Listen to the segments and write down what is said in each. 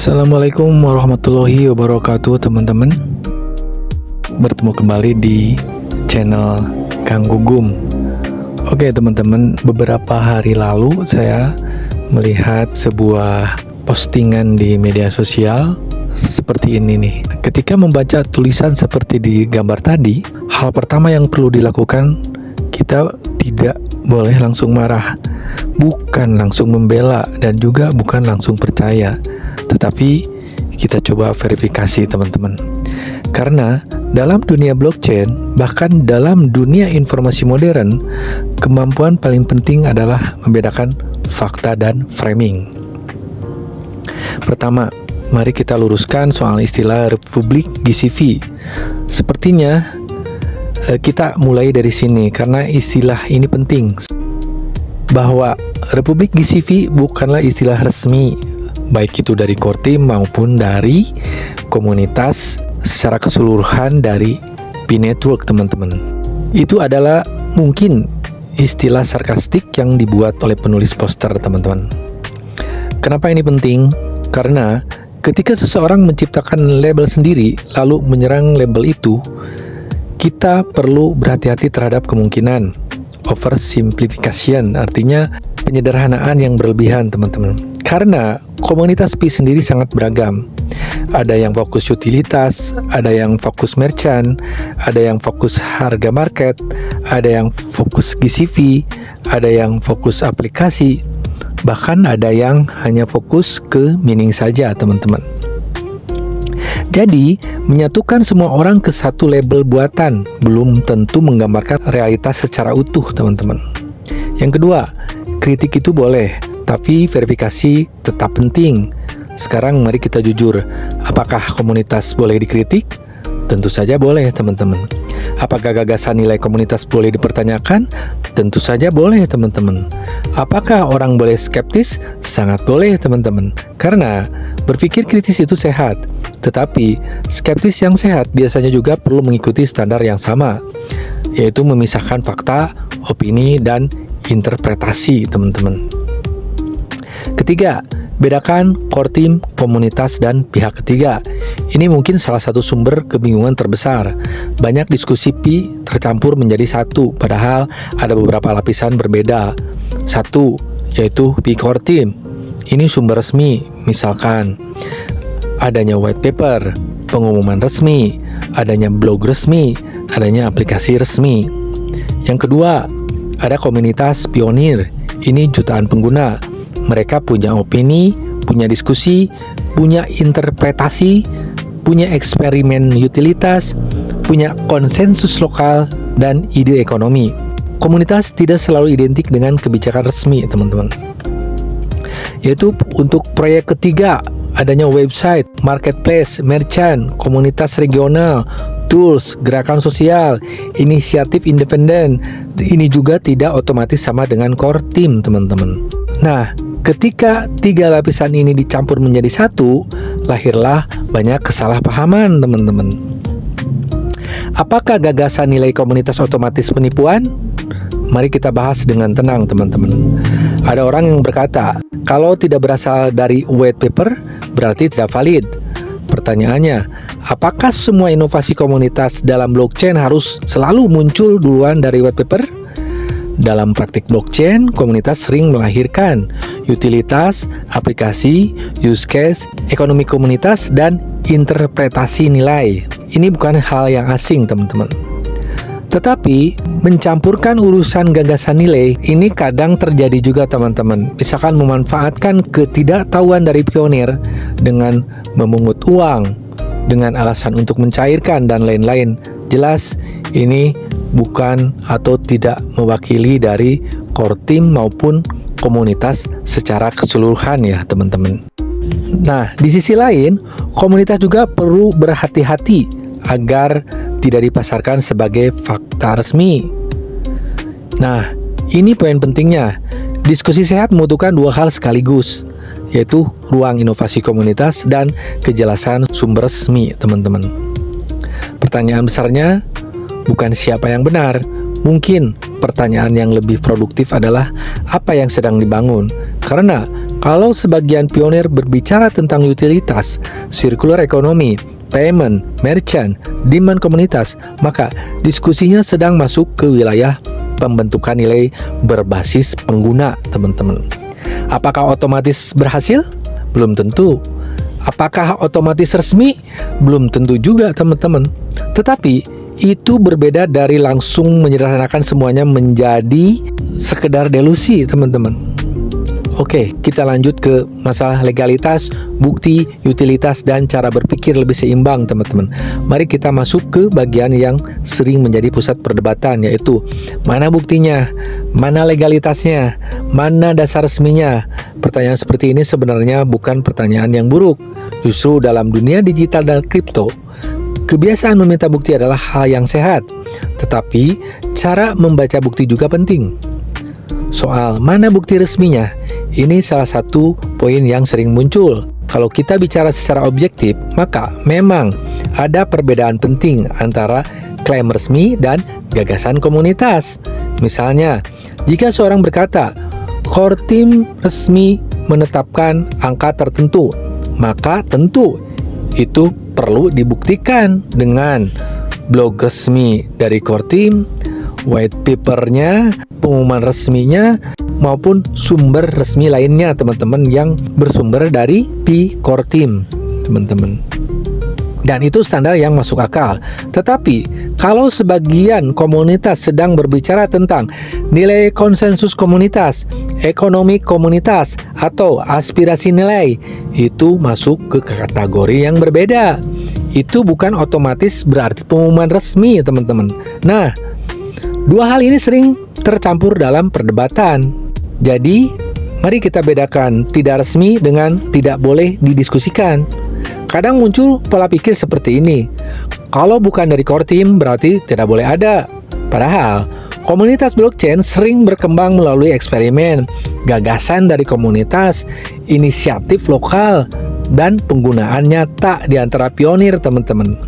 Assalamualaikum warahmatullahi wabarakatuh teman-teman. Bertemu kembali di channel Kang Gugum. Oke teman-teman, beberapa hari lalu saya melihat sebuah postingan di media sosial seperti ini nih. Ketika membaca tulisan seperti di gambar tadi, hal pertama yang perlu dilakukan, kita tidak boleh langsung marah, bukan langsung membela, dan juga bukan langsung percaya. Tetapi kita coba verifikasi teman-teman. Karena dalam dunia blockchain, bahkan dalam dunia informasi modern, kemampuan paling penting adalah membedakan fakta dan framing. Pertama, mari kita luruskan soal istilah Republik GCV. Sepertinya kita mulai dari sini karena istilah ini penting. Bahwa Republik GCV bukanlah istilah resmi, baik itu dari core team maupun dari komunitas secara keseluruhan dari P-Network teman-teman. Itu adalah mungkin istilah sarkastik yang dibuat oleh penulis poster teman-teman. Kenapa ini penting? Karena ketika seseorang menciptakan label sendiri lalu menyerang label itu, kita perlu berhati-hati terhadap kemungkinan oversimplification, artinya penyederhanaan yang berlebihan teman-teman. Karena komunitas Pi sendiri sangat beragam. Ada yang fokus utilitas, ada yang fokus merchant, ada yang fokus harga market, ada yang fokus GCV, ada yang fokus aplikasi, bahkan ada yang hanya fokus ke mining saja teman-teman. Jadi, menyatukan semua orang ke satu label buatan belum tentu menggambarkan realitas secara utuh teman-teman. Yang kedua, kritik itu boleh, tapi verifikasi tetap penting. Sekarang mari kita jujur, apakah komunitas boleh dikritik? Tentu saja boleh teman-teman. Apakah gagasan nilai komunitas boleh dipertanyakan? Tentu saja boleh teman-teman. Apakah orang boleh skeptis? Sangat boleh teman-teman. Karena berpikir kritis itu sehat, tetapi skeptis yang sehat biasanya juga perlu mengikuti standar yang sama, yaitu memisahkan fakta, opini, dan interpretasi teman-teman. Ketiga, bedakan core team, komunitas, dan pihak ketiga. Ini mungkin salah satu sumber kebingungan terbesar. Banyak diskusi Pi tercampur menjadi satu, padahal ada beberapa lapisan berbeda. Satu, yaitu Pi core team. Ini sumber resmi, misalkan adanya white paper, pengumuman resmi, adanya blog resmi, adanya aplikasi resmi. Yang kedua, ada komunitas pionir. Ini jutaan pengguna. Mereka punya opini, punya diskusi, punya interpretasi, punya eksperimen utilitas, punya konsensus lokal, dan ide ekonomi. Komunitas tidak selalu identik dengan kebijakan resmi, teman-teman. Yaitu untuk proyek ketiga, adanya website, marketplace, merchant, komunitas regional, tools, gerakan sosial, inisiatif independen. Ini juga tidak otomatis sama dengan core team, teman-teman. Nah, ketika tiga lapisan ini dicampur menjadi satu, lahirlah banyak kesalahpahaman, teman-teman. Apakah gagasan nilai komunitas otomatis penipuan? Mari kita bahas dengan tenang, teman-teman. Ada orang yang berkata, kalau tidak berasal dari white paper, berarti tidak valid. Pertanyaannya, apakah semua inovasi komunitas dalam blockchain harus selalu muncul duluan dari white paper? Dalam praktik blockchain, komunitas sering melahirkan utilitas, aplikasi, use case, ekonomi komunitas, dan interpretasi nilai. Ini bukan hal yang asing, teman-teman. Tetapi, mencampurkan urusan gagasan nilai, ini kadang terjadi juga, teman-teman. Misalkan memanfaatkan ketidaktahuan dari pionir dengan memungut uang, dengan alasan untuk mencairkan, dan lain-lain. Jelas, ini bukan atau tidak mewakili dari core team maupun komunitas secara keseluruhan ya teman-teman. Nah, di sisi lain, komunitas juga perlu berhati-hati agar tidak dipasarkan sebagai fakta resmi. Nah, ini poin pentingnya. Diskusi sehat membutuhkan dua hal sekaligus, yaitu ruang inovasi komunitas dan kejelasan sumber resmi, teman-teman. Pertanyaan besarnya, bukan siapa yang benar. Mungkin pertanyaan yang lebih produktif adalah apa yang sedang dibangun. Karena Kalau sebagian pionir berbicara tentang utilitas, circular economy, payment, merchant, demand komunitas, maka diskusinya sedang masuk ke wilayah pembentukan nilai berbasis pengguna, teman-teman. Apakah otomatis berhasil? Belum tentu. Apakah otomatis resmi? Belum tentu juga, teman-teman. Tetapi itu berbeda dari langsung menyederhanakan semuanya menjadi sekedar delusi, teman-teman. Oke, kita lanjut ke masalah legalitas, bukti, utilitas, dan cara berpikir lebih seimbang, teman-teman. Mari kita masuk ke bagian yang sering menjadi pusat perdebatan, yaitu mana buktinya, mana legalitasnya, mana dasar resminya. Pertanyaan seperti ini sebenarnya bukan pertanyaan yang buruk. Justru dalam dunia digital dan kripto, kebiasaan meminta bukti adalah hal yang sehat. Tetapi, cara membaca bukti juga penting. Soal mana bukti resminya, ini salah satu poin yang sering muncul. Kalau kita bicara secara objektif, maka memang ada perbedaan penting antara klaim resmi dan gagasan komunitas. Misalnya, jika seorang berkata, core team resmi menetapkan angka tertentu, maka tentu itu perlu dibuktikan dengan blog resmi dari core team, white papernya, pengumuman resminya, maupun sumber resmi lainnya, teman-teman, yang bersumber dari Core Team, teman-teman. Dan itu standar yang masuk akal. Tetapi kalau sebagian komunitas sedang berbicara tentang nilai konsensus komunitas, ekonomi komunitas, atau aspirasi nilai, itu masuk ke kategori yang berbeda. Itu bukan otomatis berarti pengumuman resmi, teman-teman. Nah, dua hal ini sering tercampur dalam perdebatan. Jadi, mari kita bedakan tidak resmi dengan tidak boleh didiskusikan. Kadang muncul pola pikir seperti ini. Kalau bukan dari core team, berarti tidak boleh ada. Padahal, komunitas blockchain sering berkembang melalui eksperimen, gagasan dari komunitas, inisiatif lokal, dan penggunaan nyata di antara pionir, teman-teman.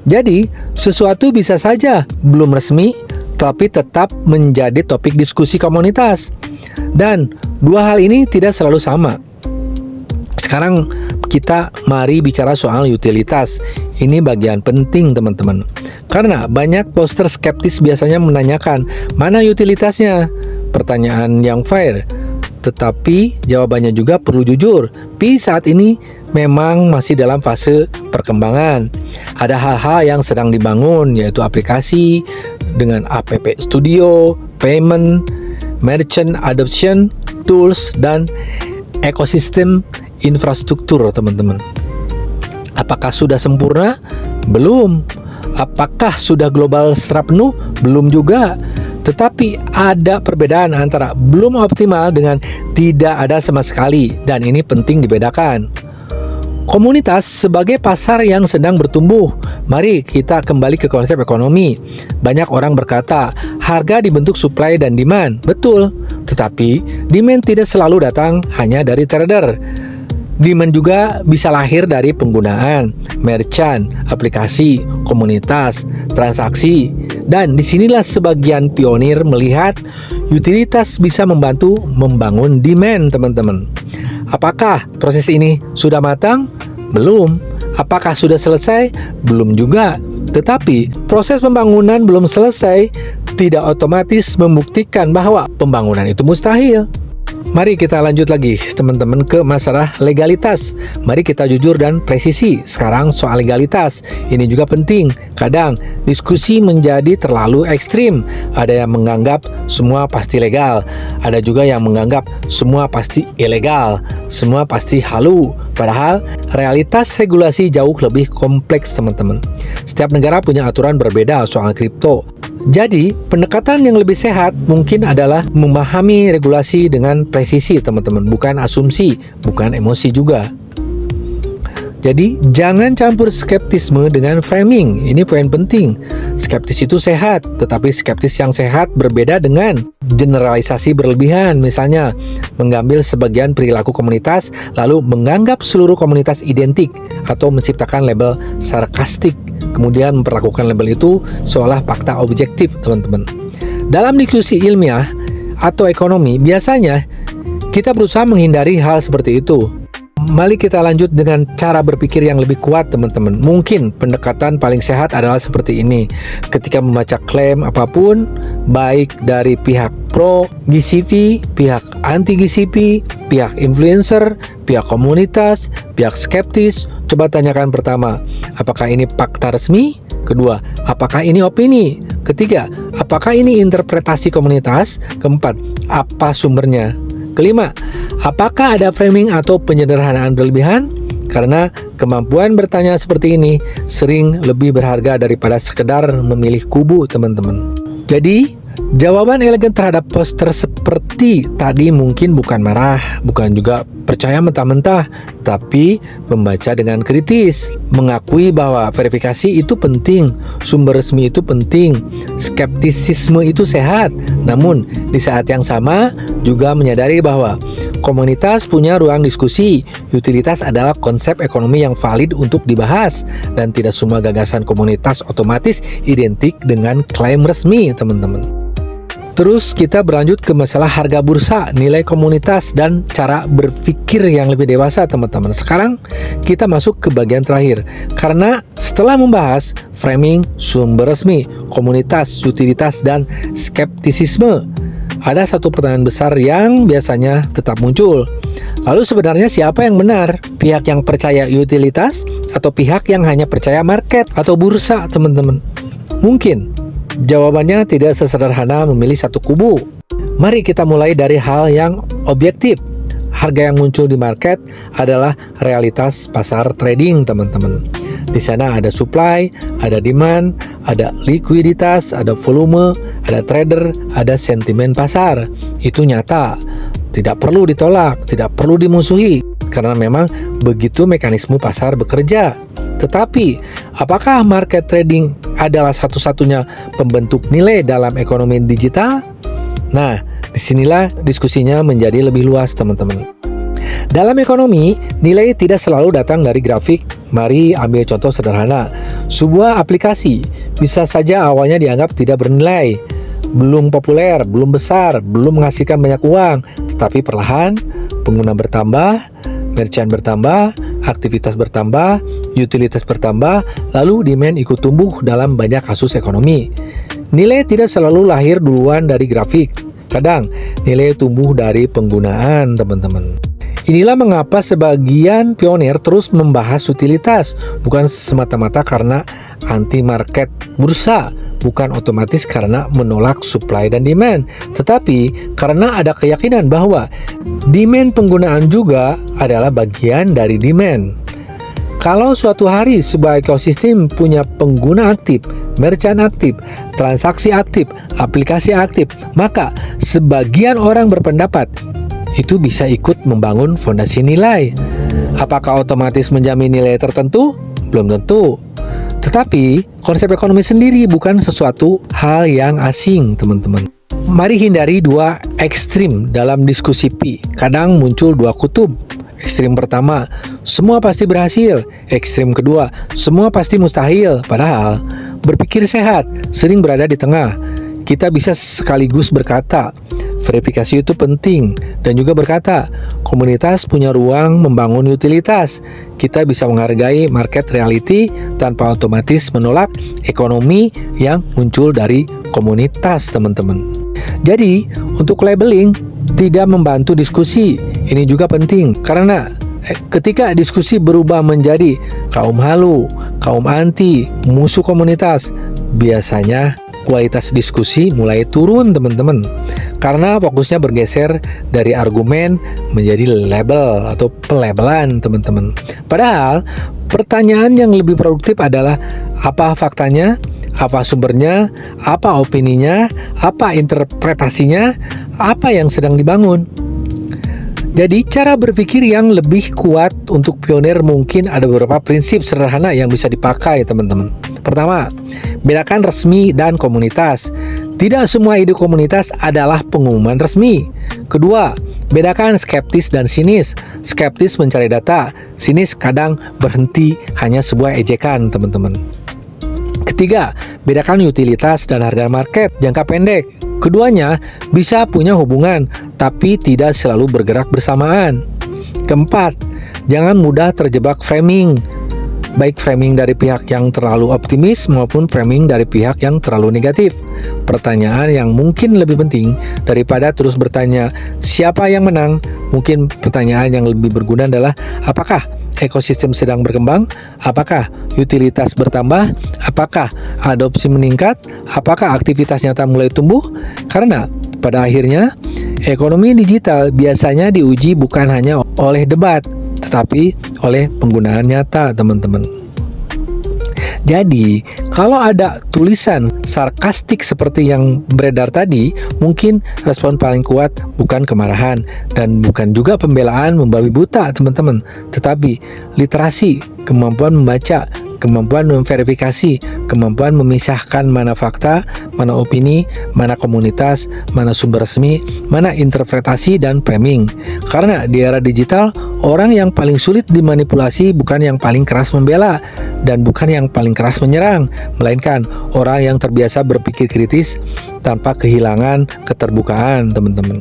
Jadi, sesuatu bisa saja belum resmi, tapi tetap menjadi topik diskusi komunitas. Dan dua hal ini tidak selalu sama. Sekarang kita mari bicara soal utilitas. Ini bagian penting, teman-teman. Karena banyak poster skeptis biasanya menanyakan, mana utilitasnya? Pertanyaan yang fair. Tetapi jawabannya juga perlu jujur. Pi saat ini memang masih dalam fase perkembangan. Ada hal-hal yang sedang dibangun, yaitu aplikasi dengan app studio, payment, merchant adoption, tools, dan ekosistem infrastruktur, teman-teman. Apakah sudah sempurna? Belum. Apakah sudah global secara penuh? Belum juga. Tetapi ada perbedaan antara belum optimal dengan tidak ada sama sekali, dan ini penting dibedakan. Komunitas sebagai pasar yang sedang bertumbuh. Mari kita kembali ke konsep ekonomi. Banyak orang berkata, harga dibentuk supply dan demand. Betul, tetapi demand tidak selalu datang hanya dari trader. Demand juga bisa lahir dari penggunaan, merchant, aplikasi, komunitas, transaksi. Dan disinilah sebagian pionir melihat utilitas bisa membantu membangun demand, teman-teman. Apakah proses ini sudah matang? Belum. Apakah sudah selesai? Belum juga. Tetapi proses pembangunan belum selesai tidak otomatis membuktikan bahwa pembangunan itu mustahil. Mari kita lanjut lagi, teman-teman, ke masalah legalitas. Mari kita jujur dan presisi. Sekarang soal legalitas, ini juga penting. Kadang diskusi menjadi terlalu ekstrim. Ada yang menganggap semua pasti legal, ada juga yang menganggap semua pasti ilegal, semua pasti halu. Padahal realitas regulasi jauh lebih kompleks, teman-teman. Setiap negara punya aturan berbeda soal kripto. Jadi, pendekatan yang lebih sehat mungkin adalah memahami regulasi dengan presisi, teman-teman, bukan asumsi, bukan emosi juga. Jadi, jangan campur skeptisme dengan framing. Ini poin penting. Skeptis itu sehat, tetapi skeptis yang sehat berbeda dengan generalisasi berlebihan. Misalnya, mengambil sebagian perilaku komunitas lalu menganggap seluruh komunitas identik atau menciptakan label sarkastik, kemudian memperlakukan label itu seolah fakta objektif, teman-teman. Dalam diskusi ilmiah atau ekonomi, biasanya Kita berusaha menghindari hal seperti itu. Mari kita lanjut dengan cara berpikir yang lebih kuat, teman-teman. Mungkin pendekatan paling sehat adalah seperti ini. Ketika membaca klaim apapun, baik dari pihak pro GCP, pihak anti GCP, pihak influencer, pihak komunitas, pihak skeptis, coba tanyakan pertama, apakah ini fakta resmi? Kedua, apakah ini opini? Ketiga, apakah ini interpretasi komunitas? Keempat, apa sumbernya? Kelima, apakah ada framing atau penyederhanaan berlebihan? Karena kemampuan bertanya seperti ini sering lebih berharga daripada sekedar memilih kubu, teman-teman. Jadi, jawaban elegan terhadap poster seperti tadi mungkin bukan marah, bukan juga percaya mentah-mentah, tapi membaca dengan kritis, mengakui bahwa verifikasi itu penting, sumber resmi itu penting, skeptisisme itu sehat, namun di saat yang sama juga menyadari bahwa komunitas punya ruang diskusi, utilitas adalah konsep ekonomi yang valid untuk dibahas, dan tidak semua gagasan komunitas otomatis identik dengan klaim resmi, teman-teman. Terus kita berlanjut ke masalah harga bursa, nilai komunitas, dan cara berpikir yang lebih dewasa, teman-teman. Sekarang kita masuk ke bagian terakhir. Karena setelah membahas framing, sumber resmi, komunitas, utilitas, dan skeptisisme, ada satu pertanyaan besar yang biasanya tetap muncul. Lalu sebenarnya siapa yang benar? Pihak yang percaya utilitas atau pihak yang hanya percaya market atau bursa, teman-teman? Mungkin jawabannya tidak sesederhana memilih satu kubu. Mari kita mulai dari hal yang objektif. Harga yang muncul di market adalah realitas pasar trading, teman-teman. Di sana ada supply, ada demand, ada likuiditas, ada volume, ada trader, ada sentimen pasar. Itu nyata, tidak perlu ditolak, tidak perlu dimusuhi, karena memang begitu mekanisme pasar bekerja. Tetapi, apakah market trading adalah satu-satunya pembentuk nilai dalam ekonomi digital? Nah, disinilah diskusinya menjadi lebih luas, teman-teman. Dalam ekonomi, nilai tidak selalu datang dari grafik. Mari ambil contoh sederhana. Sebuah aplikasi bisa saja awalnya dianggap tidak bernilai, belum populer, belum besar, belum menghasilkan banyak uang, tetapi perlahan pengguna bertambah, merchant bertambah, aktivitas bertambah, utilitas bertambah, lalu demand ikut tumbuh dalam banyak kasus ekonomi. Nilai tidak selalu lahir duluan dari grafik. Kadang nilai tumbuh dari penggunaan, teman-teman. Inilah mengapa sebagian pionir terus membahas utilitas, bukan semata-mata karena anti market bursa, bukan otomatis karena menolak supply dan demand, tetapi karena ada keyakinan bahwa demand penggunaan juga adalah bagian dari demand. Kalau suatu hari sebuah ekosistem punya pengguna aktif, merchant aktif, transaksi aktif, aplikasi aktif, maka sebagian orang berpendapat itu bisa ikut membangun fondasi nilai. Apakah otomatis menjamin nilai tertentu? Belum tentu. Tetapi, konsep ekonomi sendiri bukan sesuatu hal yang asing, teman-teman. Mari hindari dua ekstrim dalam diskusi Pi. Kadang muncul dua kutub. Ekstrim pertama, semua pasti berhasil. Ekstrim kedua, semua pasti mustahil. Padahal, berpikir sehat sering berada di tengah. Kita bisa sekaligus berkata, verifikasi itu penting, dan juga berkata, komunitas punya ruang membangun utilitas. Kita bisa menghargai market reality tanpa otomatis menolak ekonomi yang muncul dari komunitas, teman-teman. Jadi, untuk labeling tidak membantu diskusi. Ini juga penting, karena ketika diskusi berubah menjadi kaum halu, kaum anti, musuh komunitas, biasanya kualitas diskusi mulai turun, teman-teman, karena fokusnya bergeser dari argumen menjadi label atau pelabelan, teman-teman. Padahal pertanyaan yang lebih produktif adalah apa faktanya, apa sumbernya, apa opininya, apa interpretasinya, apa yang sedang dibangun. Jadi cara berpikir yang lebih kuat untuk pionir mungkin ada beberapa prinsip sederhana yang bisa dipakai, teman-teman. Pertama, bedakan resmi dan komunitas. Tidak semua ide komunitas adalah pengumuman resmi. Kedua, bedakan skeptis dan sinis. Skeptis mencari data, sinis kadang berhenti hanya sebuah ejekan, teman-teman. Ketiga, bedakan utilitas dan harga market jangka pendek. Keduanya bisa punya hubungan, tapi tidak selalu bergerak bersamaan. Keempat, jangan mudah terjebak framing, baik framing dari pihak yang terlalu optimis maupun framing dari pihak yang terlalu negatif. Pertanyaan yang mungkin lebih penting daripada terus bertanya siapa yang menang, mungkin pertanyaan yang lebih berguna adalah apakah ekosistem sedang berkembang, apakah utilitas bertambah, apakah adopsi meningkat, apakah aktivitas nyata mulai tumbuh. Karena pada akhirnya ekonomi digital biasanya diuji bukan hanya oleh debat, tetapi oleh penggunaan nyata, teman-teman. Jadi, kalau ada tulisan sarkastik seperti yang beredar tadi, mungkin respon paling kuat bukan kemarahan dan bukan juga pembelaan membabi buta, teman-teman, tetapi literasi, kemampuan membaca, kemampuan memverifikasi, kemampuan memisahkan mana fakta, mana opini, mana komunitas, mana sumber resmi, mana interpretasi dan framing. Karena di era digital, orang yang paling sulit dimanipulasi bukan yang paling keras membela dan bukan yang paling keras menyerang, melainkan orang yang terbiasa berpikir kritis tanpa kehilangan keterbukaan, teman-teman.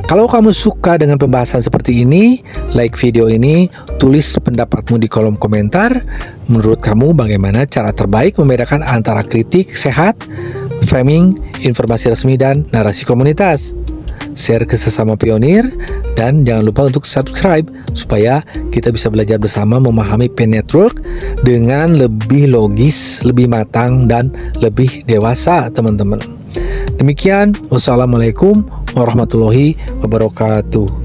Kalau kamu suka dengan pembahasan seperti ini, like video ini, tulis pendapatmu di kolom komentar. Menurut kamu bagaimana cara terbaik membedakan antara kritik sehat, framing, informasi resmi, dan narasi komunitas? Share ke sesama pionir, dan jangan lupa untuk subscribe supaya kita bisa belajar bersama memahami Pen Network dengan lebih logis, lebih matang, dan lebih dewasa, teman-teman. Demikian, wassalamualaikum warahmatullahi wabarakatuh.